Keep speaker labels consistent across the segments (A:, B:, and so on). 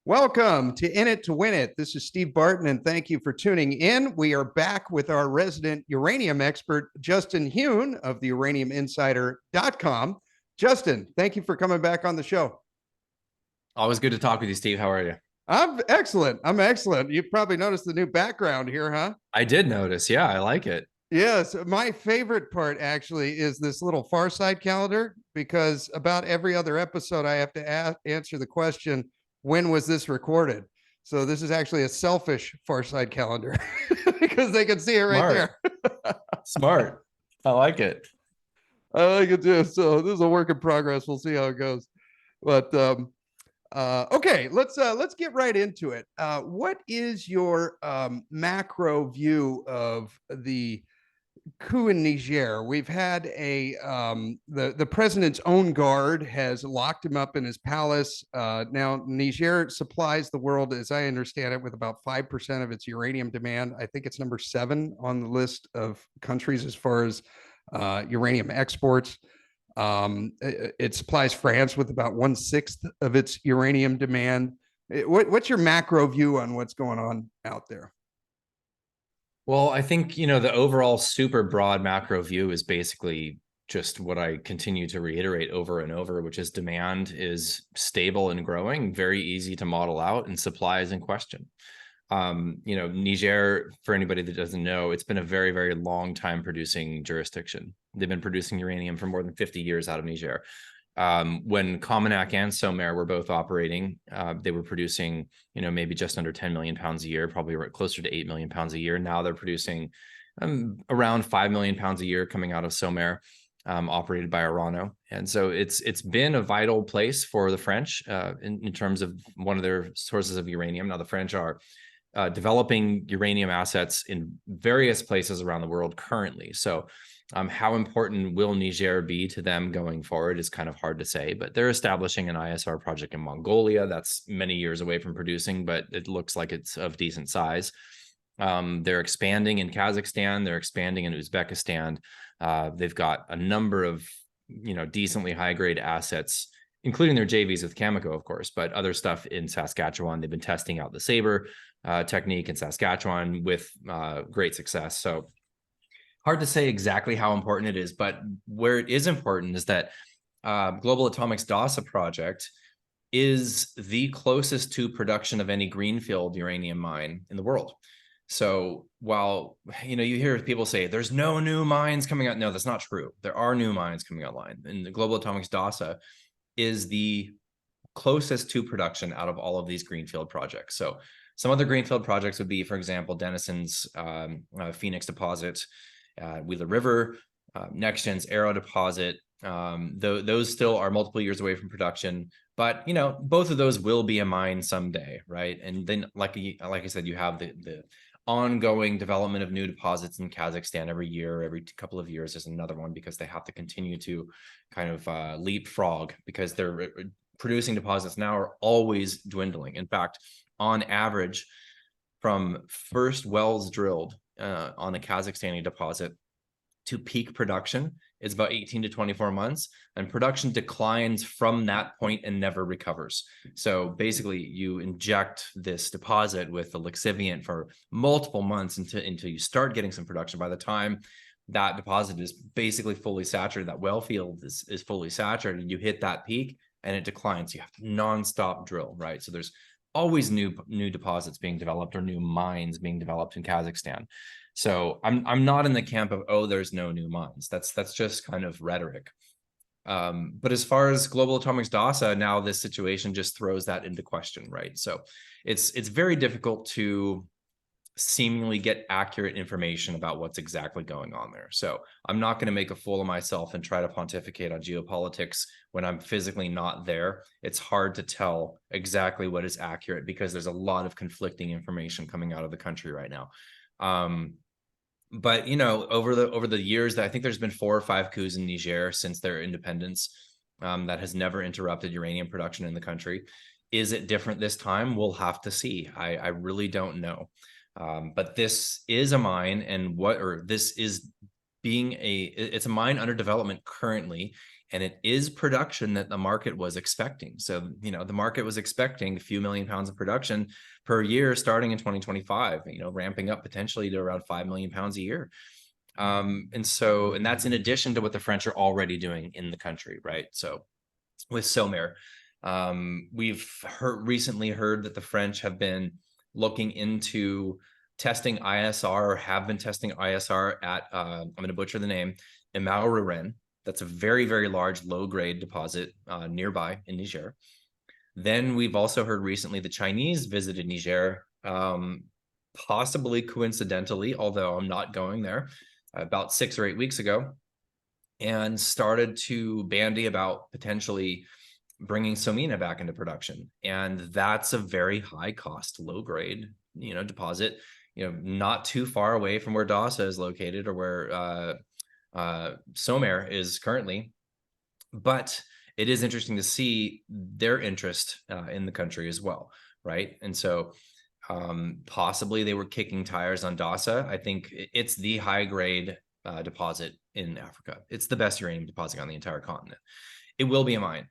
A: Welcome to In It to Win It. This is Steve Barton, and thank you for tuning in. We are back with our resident uranium expert, Justin Huhn of the Uranium Insider.com. Justin, thank you for coming back on the show.
B: Always good to talk with you, Steve. How are you?
A: I'm excellent. I'm excellent. You've probably noticed the new background here, huh?
B: I did notice. Yeah, I like it.
A: Yes, my favorite part actually is this little Far Side calendar because about every other episode I have to answer the question, when was this recorded? So this is actually a selfish Far Side calendar because they can see it right
B: Smart.
A: there.
B: Smart. I like it.
A: I like it too. So this is a work in progress. We'll see how it goes. But okay, let's get right into it. What is your macro view of the coup in Niger? We've had the president's own guard has locked him up in his palace. Now Niger supplies the world, as I understand it, with about 5% of its uranium demand. I think it's number 7 on the list of countries as far as uranium exports. It supplies France with about 1/6 of its uranium demand. What's your macro view on what's going on out there?
B: Well, I think, the overall super broad macro view is basically just what I continue to reiterate over and over, which is demand is stable and growing, very easy to model out, and supply is in question. Niger, for anybody that doesn't know, it's been a very, very long time producing jurisdiction. They've been producing uranium for more than 50 years out of Niger. When Cominac and SOMAR were both operating, they were producing, maybe just under 10 million pounds a year, probably closer to 8 million pounds a year. Now they're producing around 5 million pounds a year coming out of SOMAR, operated by Orano. And so it's been a vital place for the French in terms of one of their sources of uranium. Now the French are developing uranium assets in various places around the world currently. So how important will Niger be to them going forward is kind of hard to say, but they're establishing an ISR project in Mongolia that's many years away from producing, but it looks like it's of decent size. They're expanding in Kazakhstan. They're expanding in Uzbekistan. They've got a number of, decently high-grade assets, including their JVs with Cameco, of course, but other stuff in Saskatchewan. They've been testing out the Sabre technique in Saskatchewan with great success. So hard to say exactly how important it is, but where it is important is that Global Atomic's DASA project is the closest to production of any greenfield uranium mine in the world. So while, you hear people say there's no new mines coming out, no, that's not true. There are new mines coming online, and the Global Atomic's DASA is the closest to production out of all of these greenfield projects. So some other greenfield projects would be, for example, Denison's Phoenix deposit, Wheeler River, NextGen's Arrow deposit. Those still are multiple years away from production, but both of those will be a mine someday, right? And then, like I said, you have the ongoing development of new deposits in Kazakhstan every year. Every couple of years there's another one, because they have to continue to kind of leapfrog, because they're producing deposits now are always dwindling. In fact, on average, from first wells drilled on a Kazakhstani deposit to peak production is about 18 to 24 months, and production declines from that point and never recovers. So basically you inject this deposit with the lixiviant for multiple months until you start getting some production. By the time that deposit is basically fully saturated, that well field is fully saturated, you hit that peak and it declines. You have to nonstop drill, right? So there's always new deposits being developed or new mines being developed in Kazakhstan. So I'm not in the camp of, oh, there's no new mines. That's just kind of rhetoric. But as far as Global Atomic's DASA, now this situation just throws that into question, right? So it's very difficult to seemingly get accurate information about what's exactly going on there. So I'm not going to make a fool of myself and try to pontificate on geopolitics when I'm physically not there. It's hard to tell exactly what is accurate because there's a lot of conflicting information coming out of the country right now. But over the years, I think there's been 4 or 5 coups in Niger since their independence. That has never interrupted uranium production in the country. Is it different this time? We'll have to see. I really don't know. But this is a mine, and it's a mine under development currently And it is production that the market was expecting. So, the market was expecting a few million pounds of production per year starting in 2025, ramping up potentially to around 5 million pounds a year. And that's in addition to what the French are already doing in the country, right? So with SOMER, we've recently heard that the French have been looking into testing ISR, or have been testing ISR at, I'm going to butcher the name, Imao. That's a very, very large low-grade deposit nearby in Niger. Then we've also heard recently the Chinese visited Niger, possibly coincidentally, although I'm not going there, about 6 or 8 weeks ago, and started to bandy about potentially bringing Somina back into production. And that's a very high cost, low grade, deposit, not too far away from where Dasa is located, or where SOMER is currently. But it is interesting to see their interest in the country as well, right? And so possibly they were kicking tires on Dasa. I think it's the high grade deposit in Africa. It's the best uranium deposit on the entire continent. It will be a mine.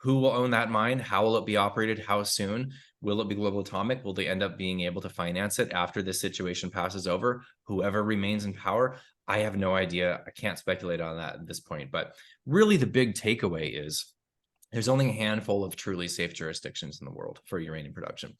B: Who will own that mine? How will it be operated? How soon? Will it be Global Atomic? Will they end up being able to finance it after this situation passes over? Whoever remains in power, I have no idea. I can't speculate on that at this point. But really, the big takeaway is there's only a handful of truly safe jurisdictions in the world for uranium production.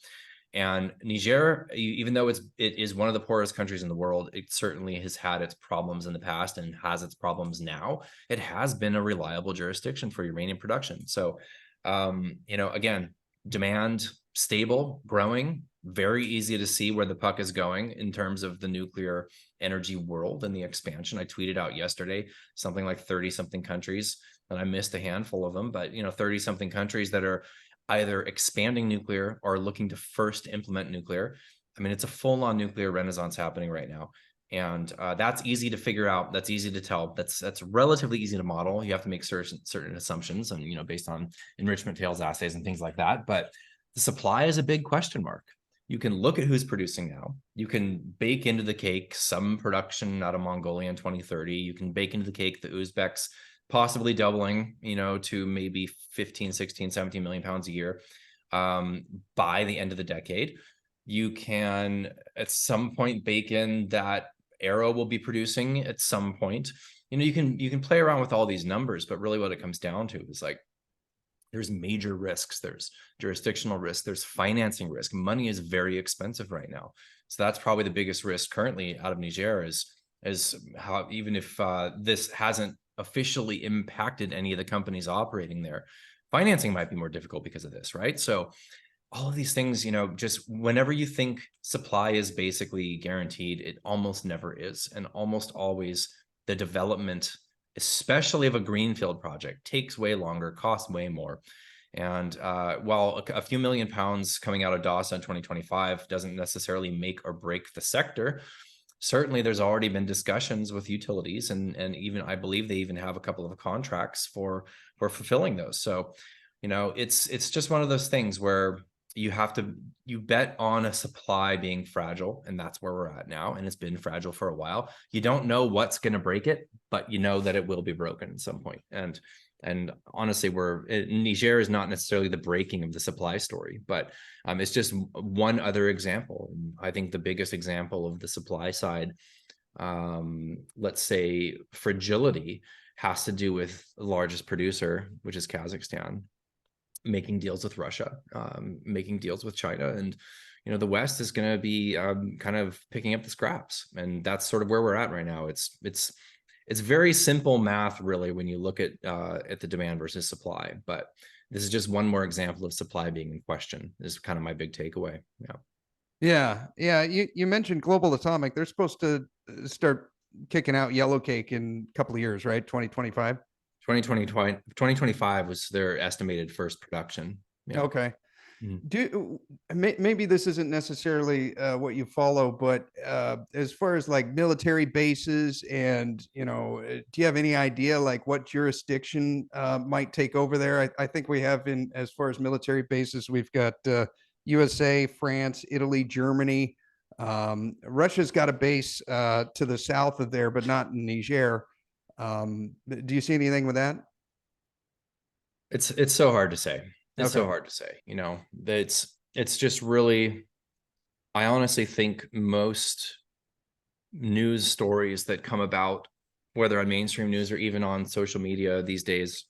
B: And Niger, even though it is one of the poorest countries in the world, it certainly has had its problems in the past and has its problems now. It has been a reliable jurisdiction for uranium production. So, again, demand stable, growing, very easy to see where the puck is going in terms of the nuclear energy world and the expansion. I tweeted out yesterday something like 30 something countries, and I missed a handful of them, but 30 something countries that are either expanding nuclear or looking to first implement nuclear. I mean, it's a full-on nuclear renaissance happening right now. And that's easy to figure out. That's easy to tell. That's relatively easy to model. You have to make certain assumptions, and based on enrichment tails assays and things like that. But the supply is a big question mark. You can look at who's producing now. You can bake into the cake some production out of Mongolia in 2030. You can bake into the cake the Uzbeks possibly doubling, to maybe 15, 16, 17 million pounds a year by the end of the decade. You can at some point bake in that Arrow will be producing at some point. You can play around with all these numbers, but really what it comes down to is like, there's major risks. There's jurisdictional risk. There's financing risk. Money is very expensive right now. So that's probably the biggest risk currently out of Niger is how, even if this hasn't officially impacted any of the companies operating there, financing might be more difficult because of this, right? So all of these things, just whenever you think supply is basically guaranteed, it almost never is. And almost always the development, especially of a greenfield project, takes way longer, costs way more. And while a few million pounds coming out of Dasa in 2025 doesn't necessarily make or break the sector, certainly there's already been discussions with utilities, and even I believe they even have a couple of contracts for fulfilling those. So, it's just one of those things where you bet on a supply being fragile, and that's where we're at now. And it's been fragile for a while. You don't know what's going to break it, but you know that it will be broken at some point. And honestly, Niger is not necessarily the breaking of the supply story, but it's just one other example. And I think the biggest example of the supply side, let's say fragility, has to do with the largest producer, which is Kazakhstan, making deals with Russia, making deals with China. And, the West is going to be kind of picking up the scraps. And that's sort of where we're at right now. It's very simple math, really, when you look at the demand versus supply. But this is just one more example of supply being in question. This is kind of my big takeaway.
A: Yeah. You mentioned Global Atomic. They're supposed to start kicking out yellow cake in a couple of years, right? 2025.
B: 2025 was their estimated first production. Yeah.
A: Okay. Maybe this isn't necessarily what you follow, but as far as like military bases and, do you have any idea like what jurisdiction might take over there? I think we have as far as military bases, we've got USA, France, Italy, Germany. Russia's got a base to the south of there, but not in Niger. Do you see anything with that?
B: It's so hard to say. It's so
A: Okay.
B: hard to say. It's just really, I honestly think most news stories that come about, whether on mainstream news or even on social media these days,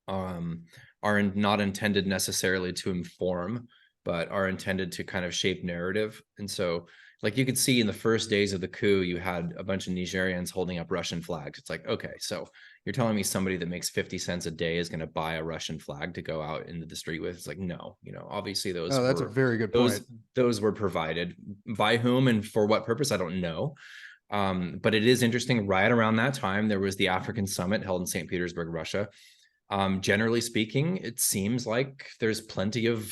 B: are not intended necessarily to inform, but are intended to kind of shape narrative. And so, like, you could see in the first days of the coup, you had a bunch of Nigerians holding up Russian flags. It's like, okay, so you're telling me somebody that makes 50 cents a day is going to buy a Russian flag to go out into the street with? It's like, no, obviously
A: Oh, that's a very good point.
B: those were provided by whom and for what purpose, I don't know. But it is interesting, right around that time, there was the African summit held in St. Petersburg, Russia. Generally speaking, it seems like there's plenty of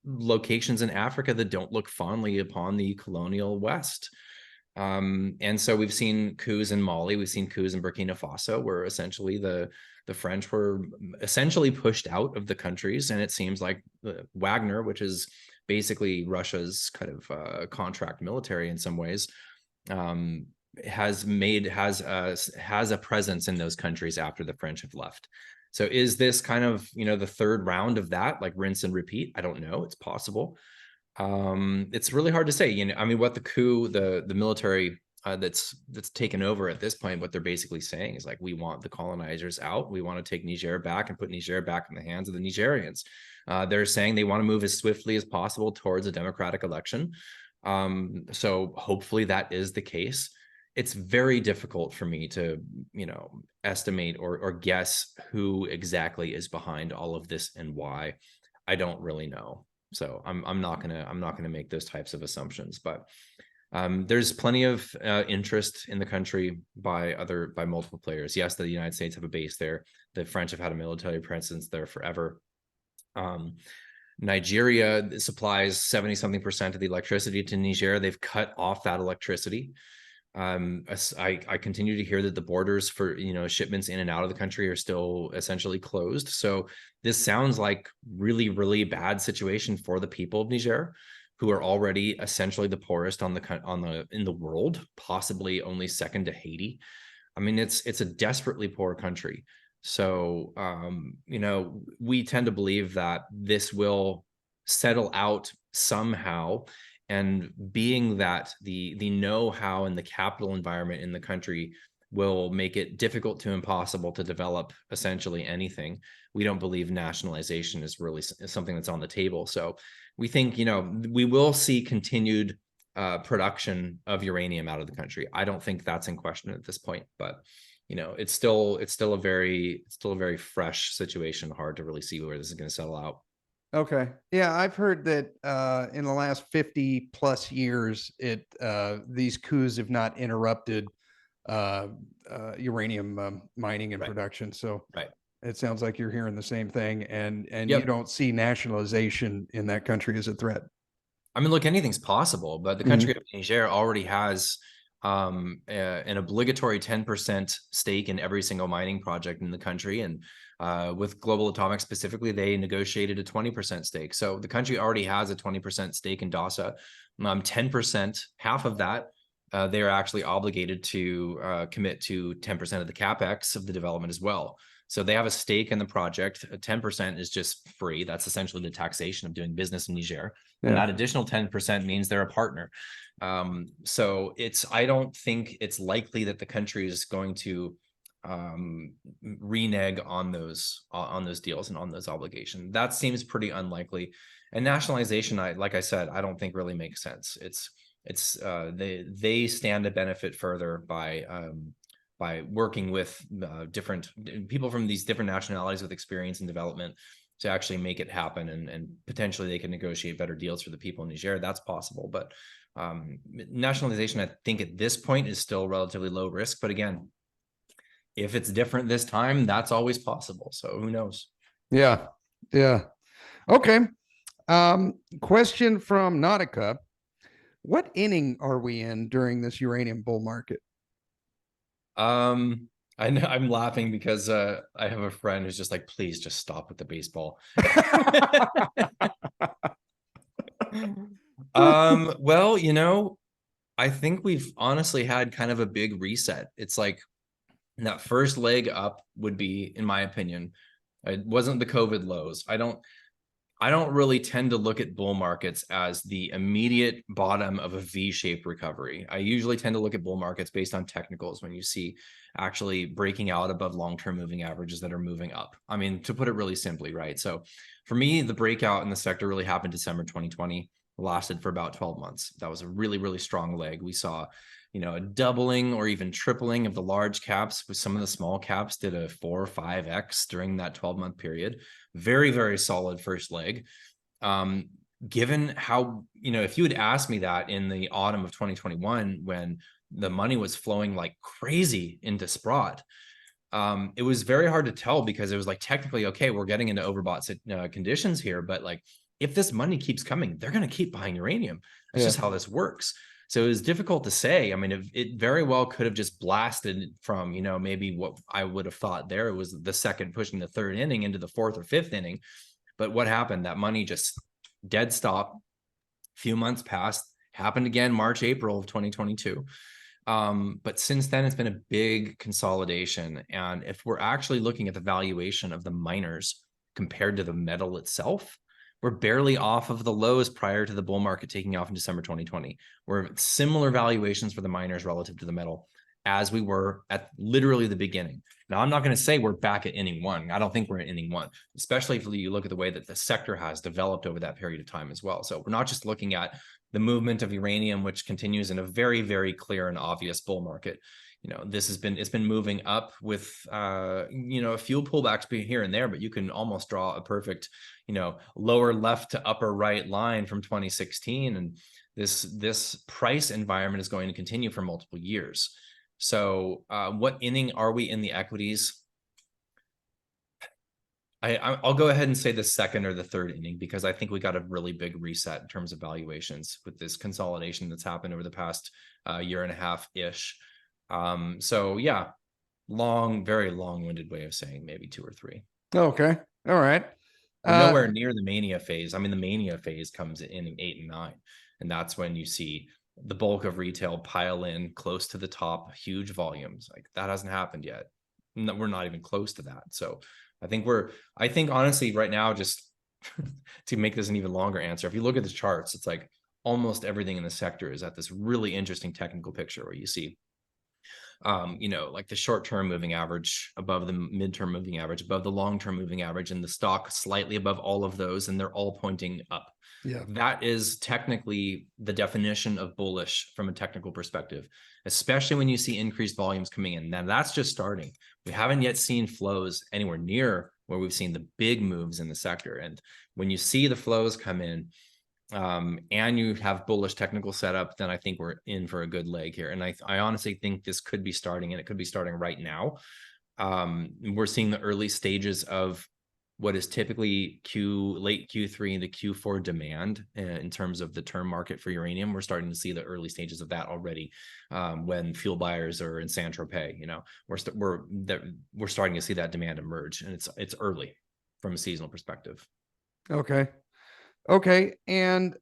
B: locations in Africa that don't look fondly upon the colonial West. And so we've seen coups in Mali, we've seen coups in Burkina Faso, where essentially the French were essentially pushed out of the countries. And it seems like Wagner, which is basically Russia's kind of contract military in some ways, has a presence in those countries after the French have left. So is this kind of, the third round of that, like rinse and repeat? I don't know. It's possible. It's really hard to say. I mean, what the coup, the military that's taken over at this point, what they're basically saying is like, we want the colonizers out. We want to take Niger back and put Niger back in the hands of the Nigerians. They're saying they want to move as swiftly as possible towards a democratic election. So hopefully that is the case. It's very difficult for me to, estimate or guess who exactly is behind all of this and why. I don't really know. So I'm not gonna make those types of assumptions. But there's plenty of interest in the country by multiple players. Yes, the United States have a base there. The French have had a military presence there forever. Nigeria supplies 70-something% of the electricity to Niger. They've cut off that electricity. I continue to hear that the borders for shipments in and out of the country are still essentially closed. So this sounds like really, really bad situation for the people of Niger, who are already essentially the poorest in the world, possibly only second to Haiti. I mean, it's a desperately poor country. So we tend to believe that this will settle out somehow. And being that the know-how and the capital environment in the country will make it difficult to impossible to develop essentially anything, we don't believe nationalization is really something that's on the table. So we think, we will see continued production of uranium out of the country. I don't think that's in question at this point, but it's still a very fresh situation. Hard to really see where this is going to settle out.
A: Okay. Yeah, I've heard that in the last 50 plus years, these coups have not interrupted uranium mining and production. So
B: Right.
A: it sounds like you're hearing the same thing, and
B: Yep.
A: you don't see nationalization in that country as a threat.
B: I mean, look, anything's possible, but the country of Niger already has an obligatory 10% stake in every single mining project in the country. And with Global Atomic specifically, they negotiated a 20% stake. So the country already has a 20% stake in DASA. 10%, half of that, they are actually obligated to commit to 10% of the capex of the development as well. So they have a stake in the project. 10% is just free. That's essentially the taxation of doing business in Niger. Yeah. And that additional 10% means they're a partner. So I don't think it's likely that the country is going to renege on those deals and on those obligations. That seems pretty unlikely. And nationalization, like I said, I don't think really makes sense. They stand to benefit further by working with different people from these different nationalities with experience and development to actually make it happen, and potentially they can negotiate better deals for the people in Niger. That's possible, but nationalization, I think at this point, is still relatively low risk. But again, if it's different this time, that's always possible. So who knows?
A: Yeah. Okay. Question from Nautica. What inning are we in during this uranium bull market?
B: I know I'm laughing because I have a friend who's just like, please just stop with the baseball. Well, I think we've honestly had kind of a big reset. It's like that first leg up would be, in my opinion, It wasn't the COVID lows. I don't really tend to look at bull markets as the immediate bottom of a V-shaped recovery. I usually tend to look at bull markets based on technicals when you see actually breaking out above long-term moving averages that are moving up. I mean, to put it really simply, right? So for me, the breakout in the sector really happened December 2020, lasted for about 12 months. That was a really, really strong leg. We saw, a doubling or even tripling of the large caps, with some of the small caps did a 4 or 5x during that 12-month period. Very, very solid first leg. Given how, if you had asked me that in the autumn of 2021, when the money was flowing like crazy into Sprott, it was very hard to tell, because it was like, technically, okay, we're getting into overbought conditions here, but like, if this money keeps coming, they're going to keep buying uranium. That's just how this works. So it was difficult to say. I mean, it very well could have just blasted from, maybe what I would have thought there was the second pushing the third inning into the fourth or fifth inning. But what happened? That money just dead stop. Few months passed, happened again, March, April of 2022. But since then, it's been a big consolidation. And if we're actually looking at the valuation of the miners compared to the metal itself, we're barely off of the lows prior to the bull market taking off in December 2020. We're at similar valuations for the miners relative to the metal as we were at literally the beginning. Now, I'm not going to say we're back at inning one. I don't think we're at inning one, especially if you look at the way that the sector has developed over that period of time as well. So we're not just looking at the movement of uranium, which continues in a very, very clear and obvious bull market. It's been moving up with, a few pullbacks here and there, but you can almost draw a perfect, lower left to upper right line from 2016. And this price environment is going to continue for multiple years. So what inning are we in the equities? I'll go ahead and say the second or the third inning, because I think we got a really big reset in terms of valuations with this consolidation that's happened over the past year and a half-ish. So yeah, very long-winded way of saying maybe 2 or 3.
A: Okay. All right.
B: We're nowhere near the mania phase. I mean, the mania phase comes in 8 and 9, and that's when you see the bulk of retail pile in close to the top, huge volumes. Like, that hasn't happened yet. We're not even close to that. So I think honestly right now, just to make this an even longer answer, if you look at the charts, it's like almost everything in the sector is at this really interesting technical picture where you see like the short-term moving average above the mid-term moving average, above the long-term moving average, and the stock slightly above all of those, and they're all pointing up.
A: Yeah.
B: That is technically the definition of bullish from a technical perspective, especially when you see increased volumes coming in. Now, that's just starting. We haven't yet seen flows anywhere near where we've seen the big moves in the sector. And when you see the flows come in, and you have bullish technical setup, then I think we're in for a good leg here. And I honestly think this could be starting, and it could be starting right now. We're seeing the early stages of what is typically late Q3 into Q4 demand in terms of the term market for uranium. We're starting to see the early stages of that already, when fuel buyers are in Saint-Tropez. We're starting to see that demand emerge, and it's early from a seasonal perspective.
A: Okay. And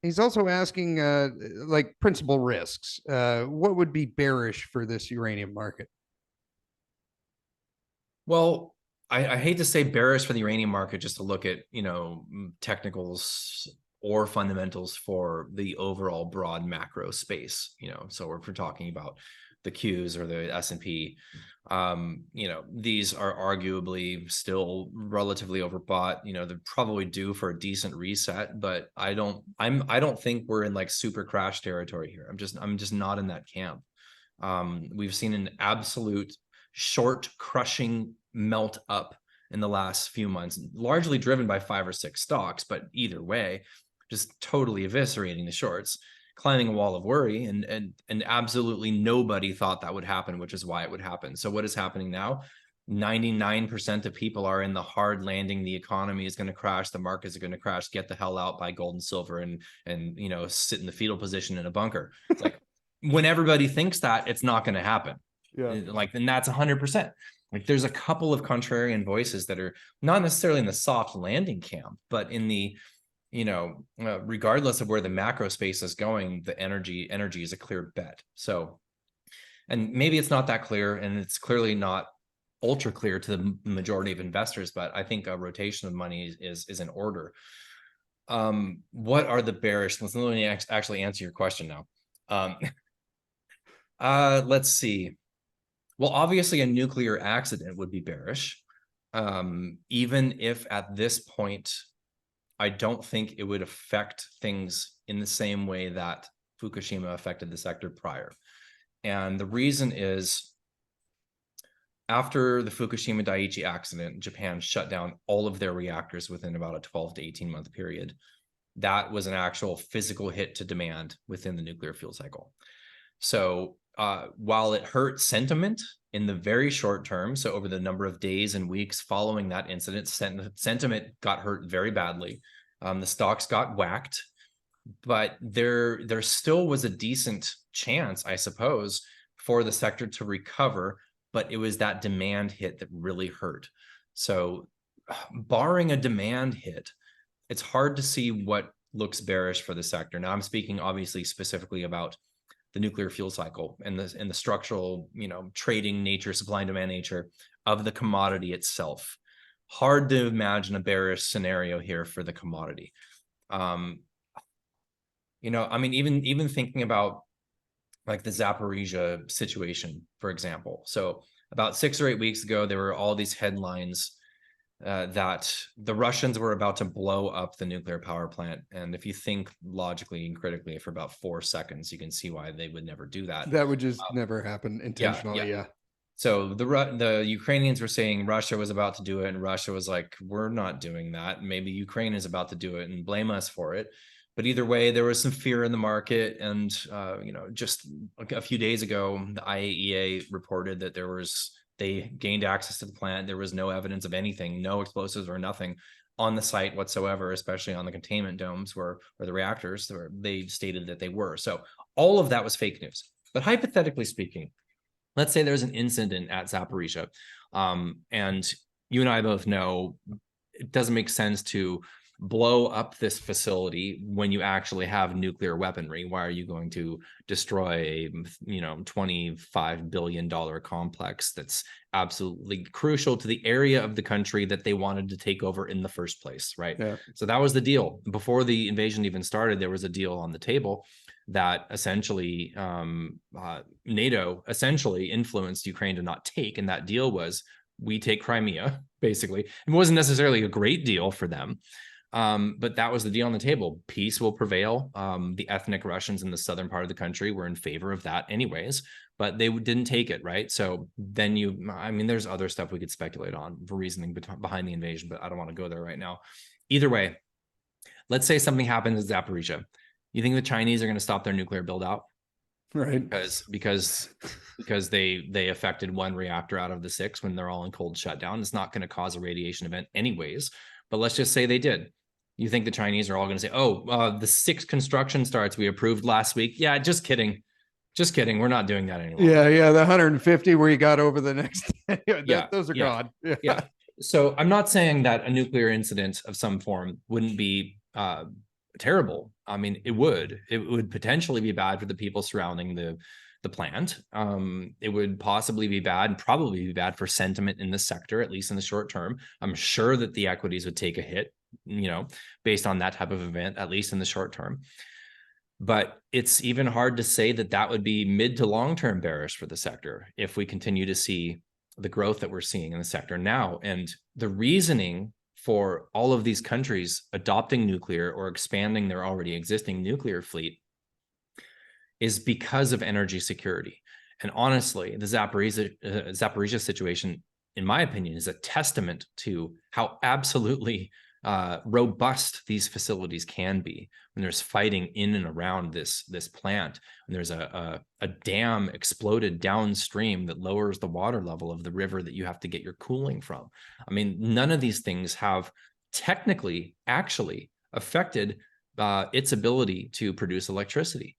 A: he's also asking like principal risks. What would be bearish for this uranium market?
B: Well, I hate to say bearish for the uranium market just to look at, technicals or fundamentals for the overall broad macro space. So if we're talking about the Qs or the S&P, these are arguably still relatively overbought. They're probably due for a decent reset, but I don't think we're in like super crash territory here. I'm just not in that camp. We've seen an absolute short crushing melt up in the last few months, largely driven by 5 or 6 stocks, but either way, just totally eviscerating the shorts, climbing a wall of worry, and absolutely nobody thought that would happen, which is why it would happen. So what is happening now? 99% of people are in the hard landing. The economy is going to crash. The markets are going to crash. Get the hell out, buy gold and silver, and sit in the fetal position in a bunker. It's like, when everybody thinks that, it's not going to happen.
A: Yeah.
B: And that's 100%. Like, there's a couple of contrarian voices that are not necessarily in the soft landing camp, but in the, regardless of where the macro space is going, the energy is a clear bet. So, and maybe it's not that clear, and it's clearly not ultra clear to the majority of investors, but I think a rotation of money is in order. What are the bearish? Let me actually answer your question now. Let's see. Well, obviously a nuclear accident would be bearish. Even if at this point, I don't think it would affect things in the same way that Fukushima affected the sector prior. And the reason is, after the Fukushima Daiichi accident, Japan shut down all of their reactors within about a 12 to 18 month period. That was an actual physical hit to demand within the nuclear fuel cycle. So while it hurt sentiment in the very short term, so over the number of days and weeks following that incident, sentiment got hurt very badly. The stocks got whacked, but there still was a decent chance, I suppose, for the sector to recover, but it was that demand hit that really hurt. So barring a demand hit, it's hard to see what looks bearish for the sector. Now I'm speaking obviously specifically about the nuclear fuel cycle and the structural, trading nature, supply and demand nature of the commodity itself. Hard to imagine a bearish scenario here for the commodity. I mean, even thinking about like the Zaporizhia situation, for example. So about 6 or 8 weeks ago, there were all these headlines that the Russians were about to blow up the nuclear power plant. And if you think logically and critically for about 4 seconds, you can see why they would never do that.
A: That would just never happen intentionally. Yeah.
B: So the Ukrainians were saying Russia was about to do it, and Russia was like, we're not doing that. Maybe Ukraine is about to do it and blame us for it. But either way, there was some fear in the market. And, just a few days ago, the IAEA reported that they gained access to the plant. There was no evidence of anything, no explosives or nothing on the site whatsoever, especially on the containment domes or the reactors where they stated that they were. So all of that was fake news. But hypothetically speaking, let's say there's an incident at Zaporizhia, and you and I both know it doesn't make sense to blow up this facility when you actually have nuclear weaponry. Why are you going to destroy a $25 billion complex that's absolutely crucial to the area of the country that they wanted to take over in the first place, right?
A: Yeah.
B: So that was the deal. Before the invasion even started, there was a deal on the table that essentially NATO essentially influenced Ukraine to not take, and that deal was, we take Crimea, basically. It wasn't necessarily a great deal for them, but that was the deal on the table. Peace will prevail. The ethnic Russians in the southern part of the country were in favor of that anyways, but they didn't take it, right? So then there's other stuff we could speculate on for reasoning behind the invasion, but I don't want to go there right now. Either way, let's say something happens at Zaporizhia. You think the Chinese are going to stop their nuclear build out?
A: Right.
B: Because they affected 1 reactor out of the 6 when they're all in cold shutdown. It's not going to cause a radiation event anyways, but let's just say they did. You think the Chinese are all going to say, the 6 construction starts we approved last week? Yeah, just kidding. Just kidding. We're not doing that anymore.
A: Yeah. The 150 where you got over the next. Those are gone.
B: Yeah. So I'm not saying that a nuclear incident of some form wouldn't be terrible. I mean, it would potentially be bad for the people surrounding the plant. It would possibly be bad and probably be bad for sentiment in the sector, at least in the short term. I'm sure that the equities would take a hit, based on that type of event, at least in the short term. But it's even hard to say that would be mid to long-term bearish for the sector if we continue to see the growth that we're seeing in the sector now. And the reasoning for all of these countries adopting nuclear or expanding their already existing nuclear fleet is because of energy security. And honestly, the Zaporizhia situation, in my opinion, is a testament to how absolutely robust these facilities can be when there's fighting in and around this plant, and there's a dam exploded downstream that lowers the water level of the river that you have to get your cooling from. I mean, none of these things have technically actually affected its ability to produce electricity.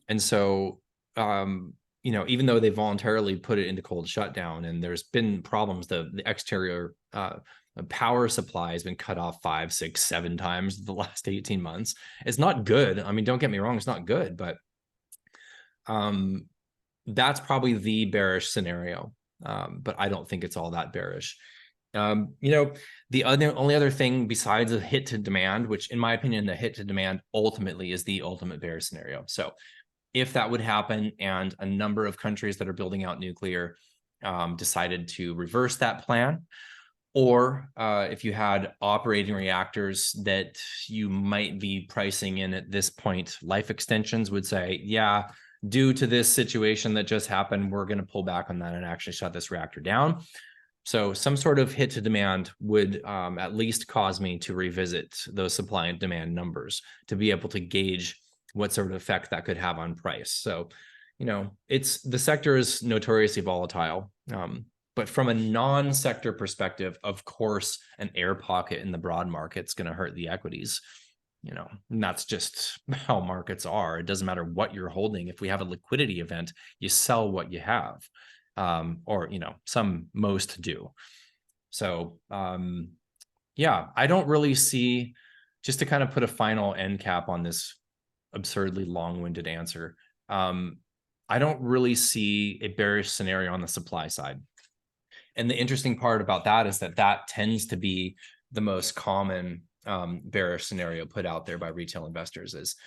B: And so even though they voluntarily put it into cold shutdown and there's been problems, the exterior power supply has been cut off 5, 6, 7 times the last 18 months. It's not good. I mean, don't get me wrong, it's not good, but that's probably the bearish scenario but I don't think it's all that bearish. You know, the only other thing besides a hit to demand, which in my opinion, the hit to demand ultimately is the ultimate bearish scenario. So if that would happen and a number of countries that are building out nuclear decided to reverse that plan, or if you had operating reactors that you might be pricing in at this point, life extensions would say, yeah, due to this situation that just happened, we're going to pull back on that and actually shut this reactor down. So some sort of hit to demand would at least cause me to revisit those supply and demand numbers to be able to gauge what sort of effect that could have on price. So, you know, the sector is notoriously volatile. But from a non-sector perspective, of course, an air pocket in the broad market is going to hurt the equities. You know, and that's just how markets are. It doesn't matter what you're holding. If we have a liquidity event, you sell what you have, or, you know, most do. So, yeah, I don't really see, just to kind of put a final end cap on this absurdly long-winded answer, I don't really see a bearish scenario on the supply side. And the interesting part about that is that that tends to be the most common bearish scenario put out there by retail investors. Is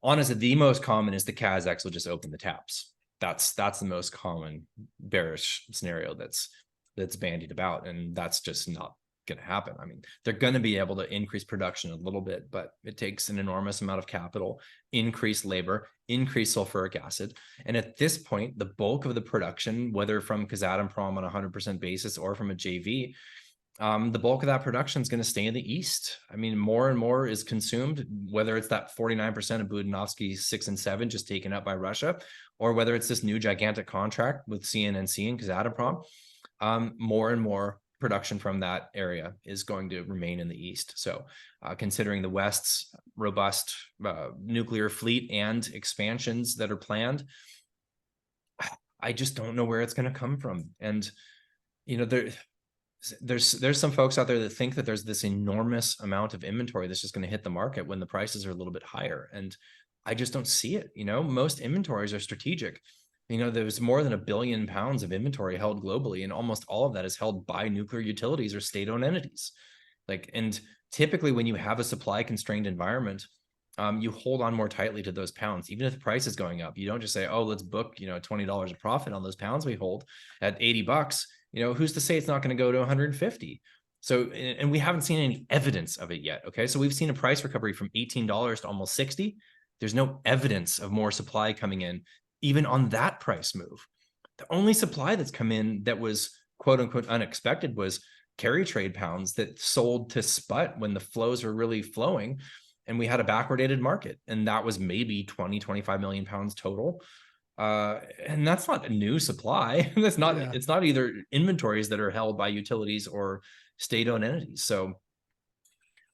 B: honestly, the most common is the Kazakhs will just open the taps. That's the most common bearish scenario that's bandied about, and that's just not going to happen. I mean, they're going to be able to increase production a little bit, but it takes an enormous amount of capital, increase labor, increase sulfuric acid. And at this point, the bulk of the production, whether from Kazatomprom on a 100% basis or from a JV, the bulk of that production is going to stay in the East. I mean, more and more is consumed, whether it's that 49% of Budanovsky 6 and 7 just taken up by Russia, or whether it's this new gigantic contract with CNNC and Kazatomprom. More and more production from that area is going to remain in the East. So considering the West's robust nuclear fleet and expansions that are planned, I just don't know where it's going to come from. And, you know, there's some folks out there that think that there's this enormous amount of inventory that's just going to hit the market when the prices are a little bit higher. And I just don't see it. You know, most inventories are strategic. You know, there's more than 1 billion pounds of inventory held globally, and almost all of that is held by nuclear utilities or state-owned entities. Like, and typically when you have a supply constrained environment, you hold on more tightly to those pounds, even if the price is going up. You don't just say, oh, let's book, you know, $20 of profit on those pounds we hold at 80 bucks. You know, who's to say it's not going to go to 150? So, and we haven't seen any evidence of it yet. Okay. So we've seen a price recovery from $18 to almost 60. There's no evidence of more supply coming in, even on that price move. The only supply that's come in that was quote unquote unexpected was carry trade pounds that sold to spot when the flows were really flowing, and we had a backwardated market, and that was maybe 25 million pounds total. And that's not a new supply. That's not, yeah. It's not either inventories that are held by utilities or state-owned entities. So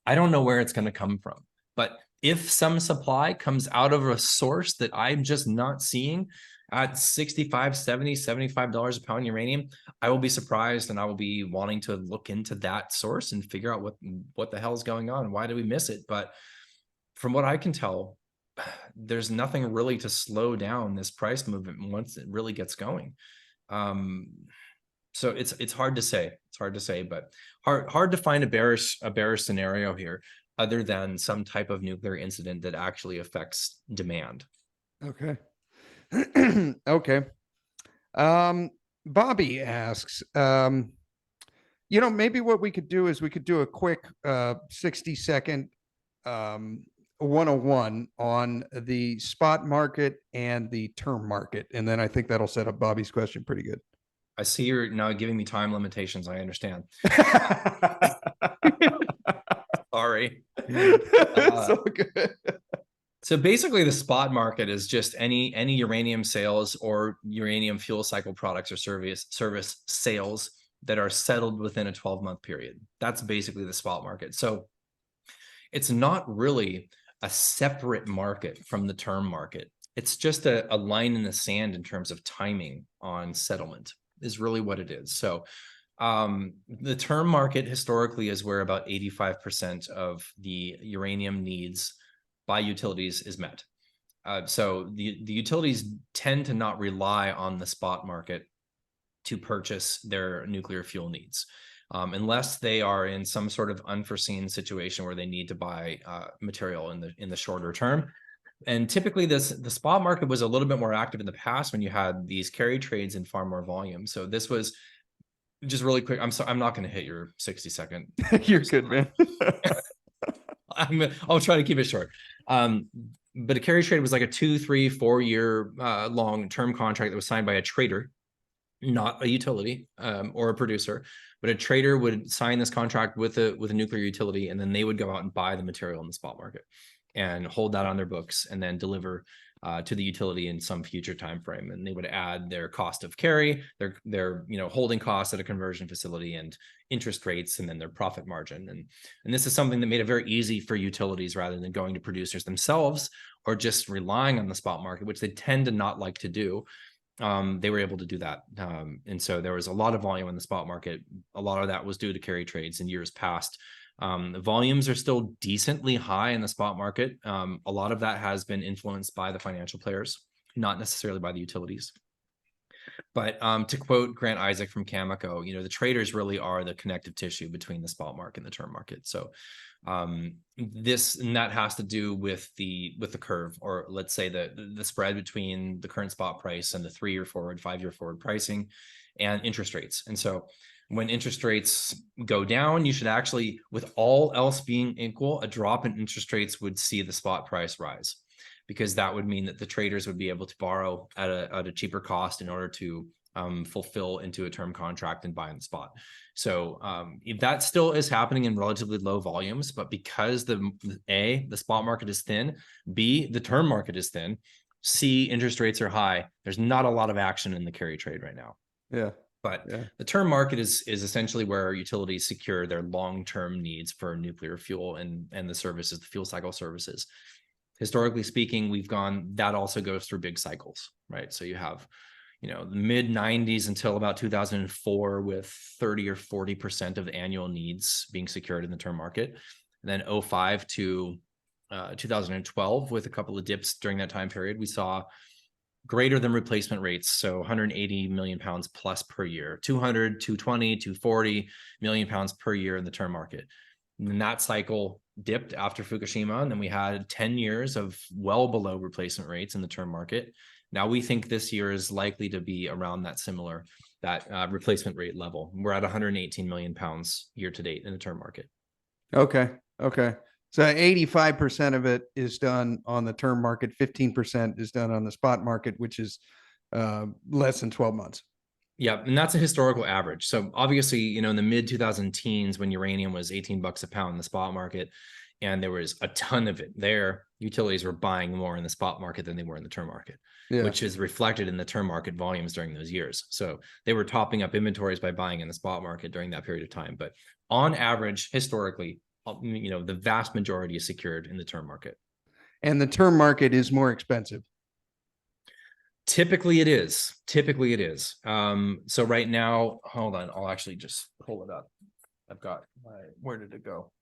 B: I don't know where it's going to come from, but if some supply comes out of a source that I'm just not seeing at 65, 70, $75 a pound uranium, I will be surprised, and I will be wanting to look into that source and figure out what the hell is going on. Why did we miss it? But from what I can tell, there's nothing really to slow down this price movement once it really gets going. So it's hard to say. It's hard to say, but hard to find a bearish scenario here, other than some type of nuclear incident that actually affects demand.
A: Okay. Okay. Bobby asks, you know, maybe what we could do is we could do a quick 60-second 101 on the spot market and the term market. And then I think that'll set up Bobby's question pretty good.
B: I see you're now giving me time limitations. I understand. Sorry.
A: So good.
B: So basically the spot market is just any uranium sales or uranium fuel cycle products or service sales that are settled within a 12-month period. That's basically the spot market. So it's not really a separate market from the term market. It's just a line in the sand in terms of timing on settlement is really what it is. So the term market historically is where about 85% of the uranium needs by utilities is met. So the utilities tend to not rely on the spot market to purchase their nuclear fuel needs, unless they are in some sort of unforeseen situation where they need to buy material in the shorter term. And typically the spot market was a little bit more active in the past when you had these carry trades in far more volume. So this was just really quick. I'm not going to hit your 60-second.
A: You're good, man.
B: I'll try to keep it short. But a carry trade was like a 2, 3, 4 year long-term contract that was signed by a trader, not a utility or a producer, but a trader would sign this contract with a nuclear utility, and then they would go out and buy the material in the spot market and hold that on their books and then deliver to the utility in some future time frame. And they would add their cost of carry, their holding costs at a conversion facility, and interest rates, and then their profit margin. And this is something that made it very easy for utilities, rather than going to producers themselves or just relying on the spot market, which they tend to not like to do. They were able to do that. And so there was a lot of volume in the spot market. A lot of that was due to carry trades in years past. The volumes are still decently high in the spot market. A lot of that has been influenced by the financial players, not necessarily by the utilities. But to quote Grant Isaac from Cameco, the traders really are the connective tissue between the spot market and the term market. So that has to do with the curve, or let's say the spread between the current spot price and the 3-year forward, 5-year forward pricing, and interest rates. And so when interest rates go down, you should actually, with all else being equal, a drop in interest rates would see the spot price rise, because that would mean that the traders would be able to borrow at a cheaper cost in order to fulfill into a term contract and buy in the spot. So that still is happening in relatively low volumes, but because the spot market is thin, B, the term market is thin, C, interest rates are high, there's not a lot of action in the carry trade right now.
A: Yeah.
B: But the term market is essentially where utilities secure their long-term needs for nuclear fuel and the services, the fuel cycle services. Historically speaking, that also goes through big cycles, right? So you have, the mid 90s until about 2004 with 30 or 40% of annual needs being secured in the term market. And then 05 to 2012 with a couple of dips during that time period, we saw greater than replacement rates. So 180 million pounds plus per year, 200, 220, 240 million pounds per year in the term market. And that cycle dipped after Fukushima. And then we had 10 years of well below replacement rates in the term market. Now we think this year is likely to be around that replacement rate level. We're at 118 million pounds year to date in the term market.
A: Okay. So 85% of it is done on the term market, 15% is done on the spot market, which is less than 12 months.
B: Yeah, and that's a historical average. So obviously, in the mid 2010s, when uranium was $18 a pound in the spot market, and there was a ton of it there, utilities were buying more in the spot market than they were in the term market, which is reflected in the term market volumes during those years. So they were topping up inventories by buying in the spot market during that period of time. But on average, historically, the vast majority is secured in the term market.
A: And the term market is more expensive.
B: Typically it is. So right now, hold on, I'll actually just pull it up. I've got where did it go?